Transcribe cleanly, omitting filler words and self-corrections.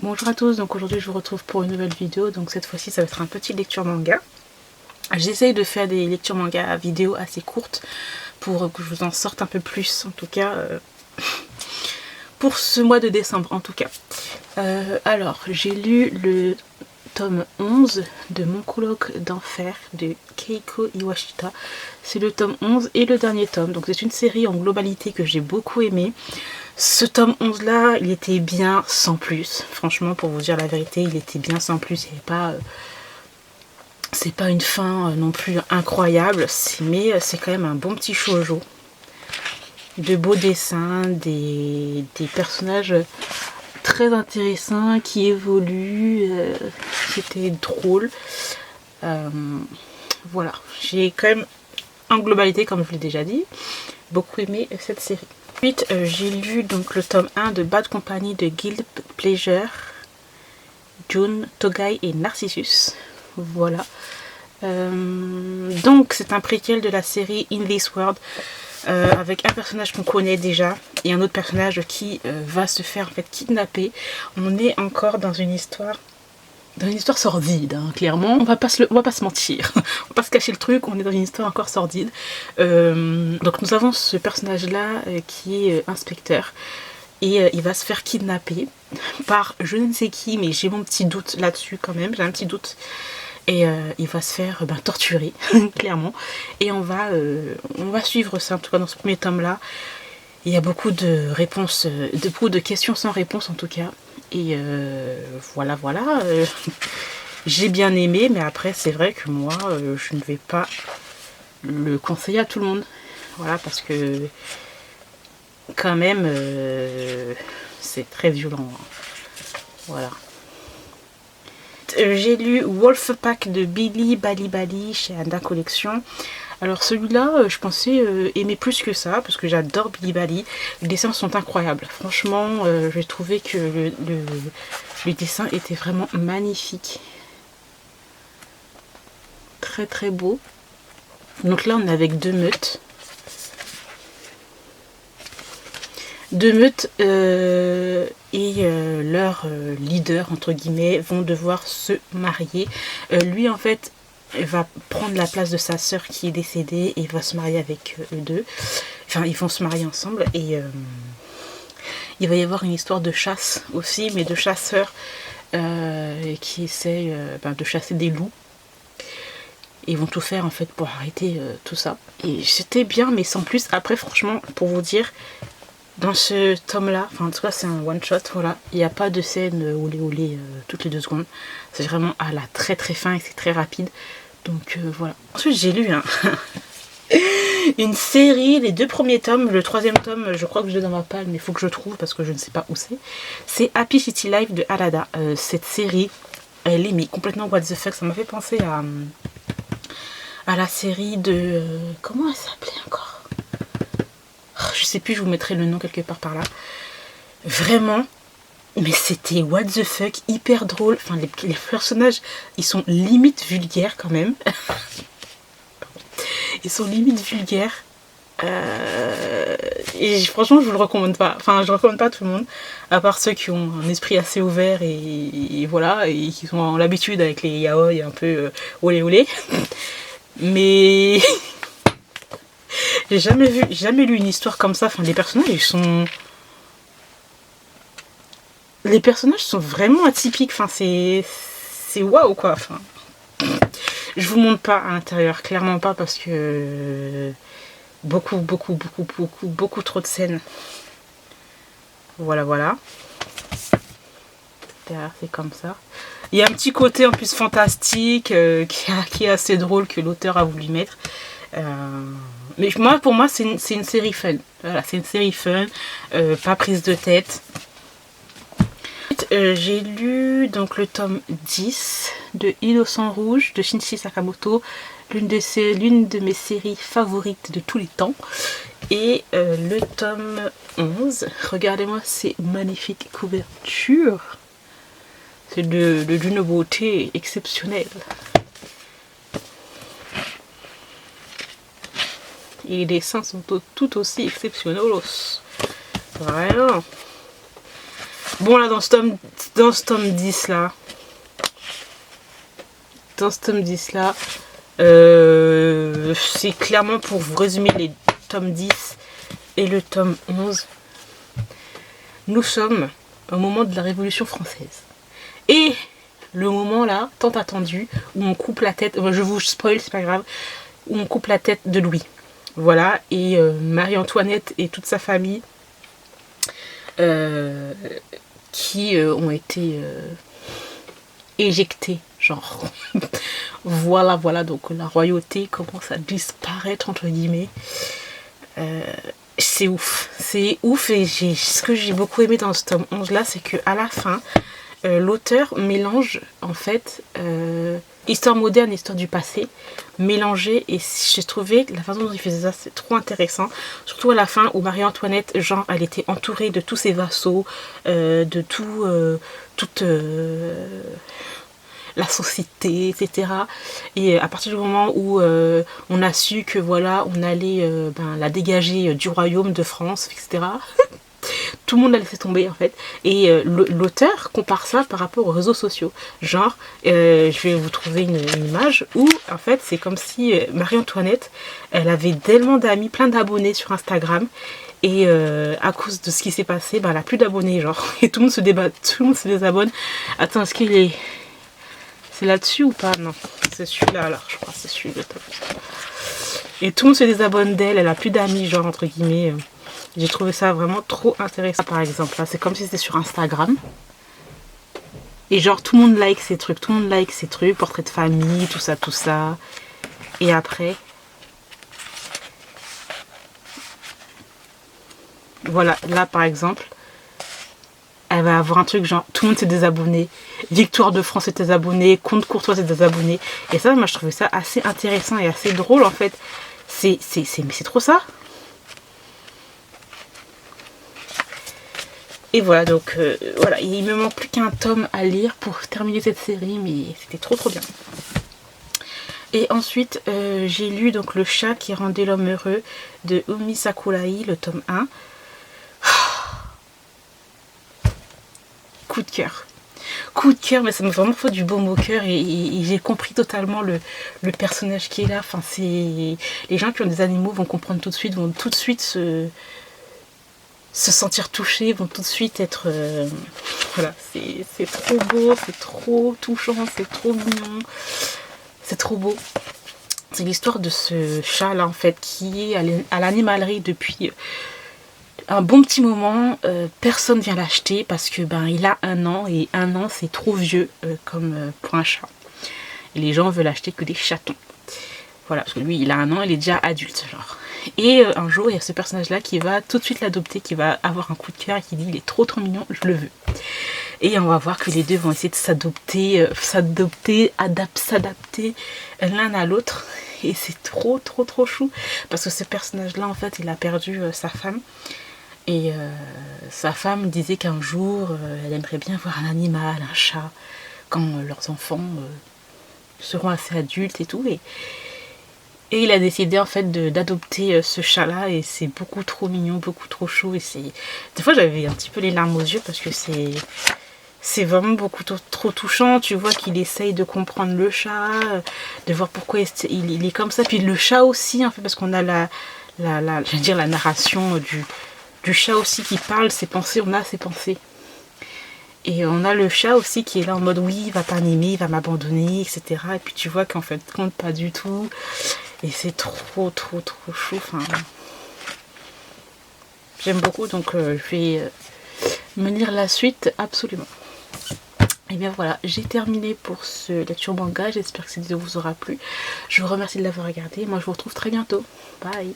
Bonjour à tous, donc aujourd'hui je vous retrouve pour une nouvelle vidéo, donc cette fois-ci ça va être un petit lecture manga. J'essaye de faire des lectures manga vidéo assez courtes pour que je vous en sorte un peu plus, en tout cas pour ce mois de décembre en tout cas. Alors j'ai lu le tome 11 de Mon colloque d'enfer de Keiko Iwashita. C'est le tome 11 et le dernier tome, donc c'est une série en globalité que j'ai beaucoup aimé. Ce tome 11 là, il était bien sans plus. Franchement, pour vous dire la vérité, il était bien sans plus. Il n'y avait pas... c'est pas une fin non plus incroyable, mais c'est quand même un bon petit shoujo. De beaux dessins, des personnages très intéressants qui évoluent, c'était drôle. Voilà, j'ai quand même, en globalité, comme je l'ai déjà dit, beaucoup aimé cette série. Ensuite, j'ai lu donc le tome 1 de Bad Company de Guild Pleasure, June, Togai et Narcissus. Voilà. Donc c'est un préquel de la série In This World, avec un personnage qu'on connaît déjà et un autre personnage qui va se faire en fait kidnapper. On est encore dans une histoire sordide, hein, clairement. On va pas se mentir, on va pas se cacher le truc, on est dans une histoire encore sordide. Donc nous avons ce personnage là qui est inspecteur. Et il va se faire kidnapper par je ne sais qui, mais j'ai mon petit doute là-dessus quand même, j'ai un petit doute. Et il va se faire torturer, clairement. Et on va suivre ça, en tout cas dans ce premier tome-là. Il y a beaucoup de réponses, beaucoup de questions sans réponse en tout cas. Et voilà. J'ai bien aimé, mais après c'est vrai que moi, je ne vais pas le conseiller à tout le monde. Voilà, parce que quand même, c'est très violent. Hein. Voilà. J'ai lu Wolfpack de Billy Bali chez Anda Collection. Alors celui-là, je pensais aimer plus que ça, parce que j'adore Billy Bali. Les dessins sont incroyables. Franchement, j'ai trouvé que le dessin était vraiment magnifique. Très très beau. Donc là, on est avec deux meutes. Et leur leader, entre guillemets, vont devoir se marier. Lui, en fait, va prendre la place de sa sœur qui est décédée et va se marier avec eux deux. Enfin, ils vont se marier ensemble et il va y avoir une histoire de chasse aussi, mais de chasseurs qui essayent de chasser des loups. Ils vont tout faire en fait pour arrêter tout ça. Et c'était bien, mais sans plus. Après, franchement, pour vous dire, dans ce tome-là, enfin en tout cas c'est un one-shot, voilà. Il n'y a pas de scène olé toutes les 2 secondes. C'est vraiment à la très très fin et c'est très rapide. Donc voilà. Ensuite j'ai lu une série, les 2 premiers tomes. Le 3e tome, je crois que je l'ai dans ma palle, mais il faut que je trouve parce que je ne sais pas où c'est. C'est Happy City Life de Alada. Cette série, elle est mais complètement what the fuck. Ça m'a fait penser à la série de... comment elle s'appelait encore ? Je sais plus, je vous mettrai le nom quelque part par là. Vraiment, mais c'était what the fuck, hyper drôle. Enfin, les personnages, ils sont limite vulgaires quand même. Ils sont limite vulgaires. Et franchement, je vous le recommande pas. Enfin, je recommande pas à tout le monde, à part ceux qui ont un esprit assez ouvert et voilà, et qui ont l'habitude avec les yaoi un peu olé. Mais j'ai jamais lu une histoire comme ça. Enfin, les personnages sont vraiment atypiques. Enfin, c'est waouh quoi. Enfin, je vous montre pas à l'intérieur, clairement pas, parce que beaucoup trop de scènes. Voilà. C'est comme ça. Il y a un petit côté en plus fantastique qui est assez drôle que l'auteur a voulu mettre. Mais pour moi, c'est une série fun. Voilà, c'est une série fun, pas prise de tête. J'ai lu donc le tome 10 de Innocent Rouge de Shinichi Sakamoto, l'une de mes séries favorites de tous les temps. Et le tome 11, regardez-moi ces magnifiques couvertures. C'est d'une beauté exceptionnelle. Et les dessins sont tout aussi exceptionnels. Vraiment. Bon là dans ce tome 10 là, c'est clairement pour vous résumer les tomes 10 et le tome 11. Nous sommes au moment de la Révolution française. Et le moment là, tant attendu, où on coupe la tête, je vous spoil, c'est pas grave, où on coupe la tête de Louis. Voilà, et Marie-Antoinette et toute sa famille qui ont été éjectés, genre. voilà, donc la royauté commence à disparaître, entre guillemets. C'est ouf, et ce que j'ai beaucoup aimé dans ce tome 11 là, c'est qu'à la fin, l'auteur mélange en fait histoire moderne, histoire du passé, mélangée, et j'ai trouvé la façon dont il faisait ça, c'est trop intéressant, surtout à la fin où Marie-Antoinette, genre, elle était entourée de tous ses vassaux, de toute la société, etc. Et à partir du moment où on a su que voilà, on allait la dégager du royaume de France, etc. Tout le monde a laissé tomber en fait. Et l'auteur compare ça par rapport aux réseaux sociaux. Genre, je vais vous trouver une image où en fait c'est comme si Marie-Antoinette, elle avait tellement d'amis, plein d'abonnés sur Instagram. Et à cause de ce qui s'est passé, elle a plus d'abonnés, genre. Et tout le monde se débat, tout le monde se désabonne. Attends, est-ce qu'il est... C'est là-dessus ou pas? Non, c'est celui-là alors, je crois que c'est celui-là. Et tout le monde se désabonne d'elle, elle a plus d'amis, genre, entre guillemets. J'ai trouvé ça vraiment trop intéressant, par exemple. Là, c'est comme si c'était sur Instagram. Et genre, tout le monde like ces trucs, portrait de famille, tout ça. Et après... Voilà, là, par exemple... Elle va avoir un truc genre tout le monde s'est désabonné, Victoire de France s'est désabonné, Comte Courtois s'est désabonné. Et ça, moi je trouvais ça assez intéressant et assez drôle en fait. Mais c'est trop ça. Et voilà, donc voilà, il me manque plus qu'un tome à lire pour terminer cette série, mais c'était trop bien. Et ensuite, j'ai lu donc Le chat qui rendait l'homme heureux de Umi Sakurai, le tome 1. Coup de cœur, mais ça m'a vraiment fait du baume au cœur, et j'ai compris totalement le personnage qui est là. Enfin, c'est les gens qui ont des animaux vont comprendre tout de suite, vont tout de suite se sentir touchés, vont tout de suite être voilà, c'est trop beau, c'est trop touchant, c'est trop mignon, c'est trop beau. C'est l'histoire de ce chat là en fait qui est à l'animalerie depuis un bon petit moment. Personne vient l'acheter parce que il a 1 an, et 1 an c'est trop vieux comme pour un chat. Et les gens veulent acheter que des chatons. Voilà, parce que lui il a 1 an, il est déjà adulte genre. Et un jour il y a ce personnage là qui va tout de suite l'adopter, qui va avoir un coup de cœur et qui dit il est trop mignon, je le veux. Et on va voir que les deux vont essayer de s'adapter l'un à l'autre. Et c'est trop chou. Parce que ce personnage là en fait il a perdu sa femme. Et sa femme disait qu'un jour elle aimerait bien voir un animal, un chat, quand leurs enfants seront assez adultes et tout. Et il a décidé en fait d'adopter ce chat là, et c'est beaucoup trop mignon, beaucoup trop chou. Et c'est, des fois j'avais un petit peu les larmes aux yeux parce que c'est vraiment beaucoup trop touchant. Tu vois qu'il essaye de comprendre le chat, de voir pourquoi il est comme ça. Puis le chat aussi en fait, parce qu'on a la narration du chat aussi qui parle, ses pensées, on a ses pensées. Et on a le chat aussi qui est là en mode oui, il va pas m'aimer, il va m'abandonner, etc. Et puis tu vois qu'en fait compte pas du tout. Et c'est trop chou. Enfin, j'aime beaucoup, donc je vais me lire la suite absolument. Et bien voilà, j'ai terminé pour ce lecture manga. J'espère que cette vidéo vous aura plu. Je vous remercie de l'avoir regardé. Moi je vous retrouve très bientôt. Bye.